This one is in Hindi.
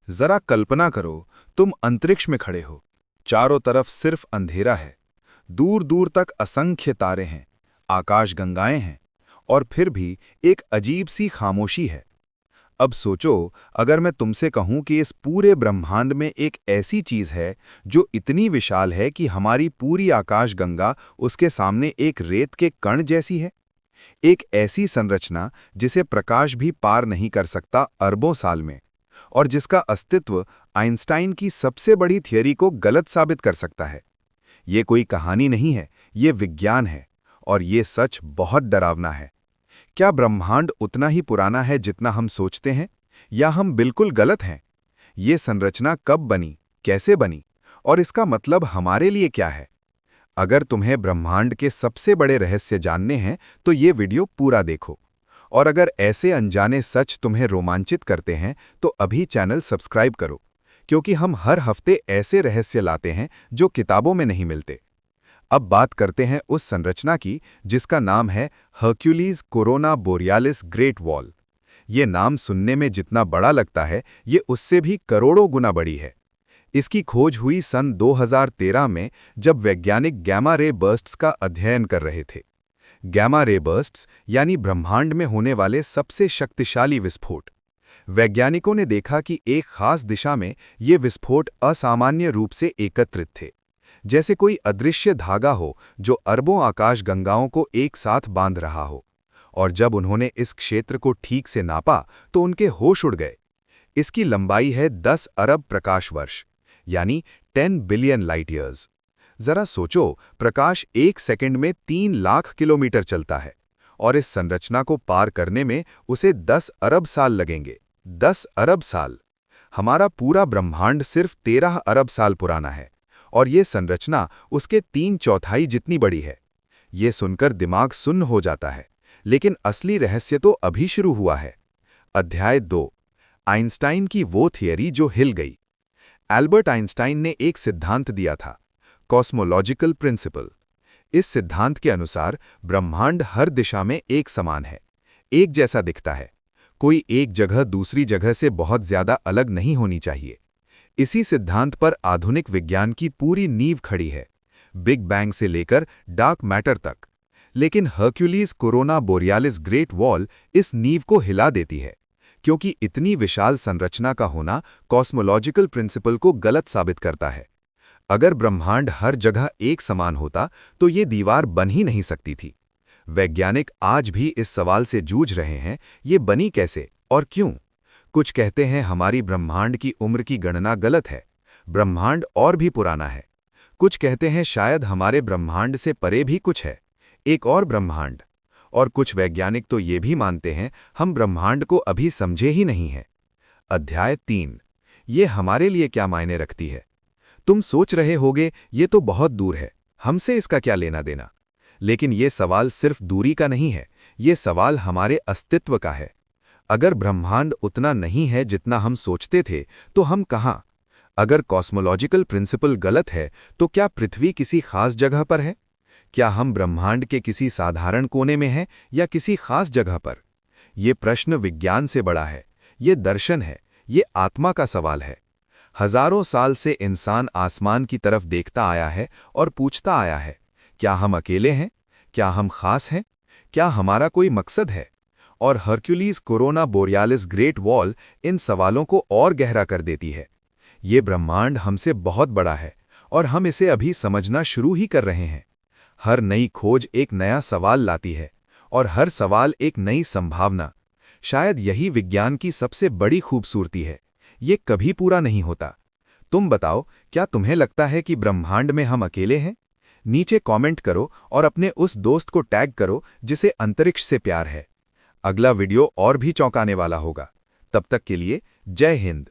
जरा कल्पना करो, तुम अंतरिक्ष में खड़े हो। चारों तरफ सिर्फ अंधेरा है। दूर दूर तक असंख्य तारे हैं, आकाशगंगाएं हैं, और फिर भी एक अजीब सी खामोशी है। अब सोचो, अगर मैं तुमसे कहूं कि इस पूरे ब्रह्मांड में एक ऐसी चीज है जो इतनी विशाल है कि हमारी पूरी आकाशगंगा उसके सामने एक रेत के कण जैसी है। एक ऐसी संरचना जिसे प्रकाश भी पार नहीं कर सकता अरबों साल में, और जिसका अस्तित्व आइंस्टाइन की सबसे बड़ी थियरी को गलत साबित कर सकता है। ये कोई कहानी नहीं है, ये विज्ञान है, और ये सच बहुत डरावना है। क्या ब्रह्मांड उतना ही पुराना है जितना हम सोचते हैं, या हम बिल्कुल गलत हैं? ये संरचना कब बनी, कैसे बनी, और इसका मतलब हमारे लिए क्या है? अगर तुम्हें ब्रह्मांड के सबसे बड़े रहस्य जानने हैं तो ये वीडियो पूरा देखो। और अगर ऐसे अनजाने सच तुम्हें रोमांचित करते हैं तो अभी चैनल सब्सक्राइब करो, क्योंकि हम हर हफ्ते ऐसे रहस्य लाते हैं जो किताबों में नहीं मिलते। अब बात करते हैं उस संरचना की जिसका नाम है हर्क्यूलीज कोरोना बोरियालिस ग्रेट वॉल। ये नाम सुनने में जितना बड़ा लगता है, ये उससे भी करोड़ों गुना बड़ी है। इसकी खोज हुई सन 2013 में, जब वैज्ञानिक गैमा रे बर्स्ट्स का अध्ययन कर रहे थे। गैमा रे बर्स्ट्स यानी ब्रह्मांड में होने वाले सबसे शक्तिशाली विस्फोट। वैज्ञानिकों ने देखा कि एक खास दिशा में ये विस्फोट असामान्य रूप से एकत्रित थे, जैसे कोई अदृश्य धागा हो जो अरबों आकाशगंगाओं को एक साथ बांध रहा हो। और जब उन्होंने इस क्षेत्र को ठीक से नापा तो उनके होश उड़ गए। इसकी लंबाई है 10 अरब प्रकाश वर्ष, यानी 10 बिलियन लाइट ईयर्स। जरा सोचो, प्रकाश एक सेकंड में 3 लाख किलोमीटर चलता है, और इस संरचना को पार करने में उसे 10 अरब साल लगेंगे। 10 अरब साल! हमारा पूरा ब्रह्मांड सिर्फ 13 अरब साल पुराना है, और ये संरचना उसके 3/4 जितनी बड़ी है। ये सुनकर दिमाग सुन्न हो जाता है, लेकिन असली रहस्य तो अभी शुरू हुआ है। अध्याय 2, आइंस्टाइन की वो थियरी जो हिल गई। एल्बर्ट आइंस्टाइन ने एक सिद्धांत दिया था, कॉस्मोलॉजिकल प्रिंसिपल। इस सिद्धांत के अनुसार ब्रह्मांड हर दिशा में एक समान है, एक जैसा दिखता है। कोई एक जगह दूसरी जगह से बहुत ज्यादा अलग नहीं होनी चाहिए। इसी सिद्धांत पर आधुनिक विज्ञान की पूरी नींव खड़ी है, बिग बैंग से लेकर डार्क मैटर तक। लेकिन हर्क्यूलीज कोरोना बोरियालिस ग्रेट वॉल इस नींव को हिला देती है, क्योंकि इतनी विशाल संरचना का होना कॉस्मोलॉजिकल प्रिंसिपल को गलत साबित करता है। अगर ब्रह्मांड हर जगह एक समान होता तो ये दीवार बन ही नहीं सकती थी। वैज्ञानिक आज भी इस सवाल से जूझ रहे हैं, ये बनी कैसे और क्यों? कुछ कहते हैं हमारी ब्रह्मांड की उम्र की गणना गलत है, ब्रह्मांड और भी पुराना है। कुछ कहते हैं शायद हमारे ब्रह्मांड से परे भी कुछ है, एक और ब्रह्मांड। और कुछ वैज्ञानिक तो ये भी मानते हैं हम ब्रह्मांड को अभी समझे ही नहीं हैं। अध्याय 3, ये हमारे लिए क्या मायने रखती है? तुम सोच रहे होगे ये तो बहुत दूर है, हमसे इसका क्या लेना देना। लेकिन ये सवाल सिर्फ दूरी का नहीं है, ये सवाल हमारे अस्तित्व का है। अगर ब्रह्मांड उतना नहीं है जितना हम सोचते थे तो हम कहाँ? अगर कॉस्मोलॉजिकल प्रिंसिपल गलत है तो क्या पृथ्वी किसी खास जगह पर है? क्या हम ब्रह्मांड के किसी साधारण कोने में हैं या किसी खास जगह पर? ये प्रश्न विज्ञान से बड़ा है, ये दर्शन है, ये आत्मा का सवाल है। हजारों साल से इंसान आसमान की तरफ देखता आया है और पूछता आया है, क्या हम अकेले हैं? क्या हम खास हैं? क्या हमारा कोई मकसद है? और हर्क्यूलीज कोरोना बोरियालिस ग्रेट वॉल इन सवालों को और गहरा कर देती है। ये ब्रह्मांड हमसे बहुत बड़ा है, और हम इसे अभी समझना शुरू ही कर रहे हैं। हर नई खोज एक नया सवाल लाती है, और हर सवाल एक नई संभावना। शायद यही विज्ञान की सबसे बड़ी खूबसूरती है, ये कभी पूरा नहीं होता। तुम बताओ, क्या तुम्हें लगता है कि ब्रह्मांड में हम अकेले हैं? नीचे कमेंट करो और अपने उस दोस्त को टैग करो जिसे अंतरिक्ष से प्यार है। अगला वीडियो और भी चौंकाने वाला होगा। तब तक के लिए जय हिंद।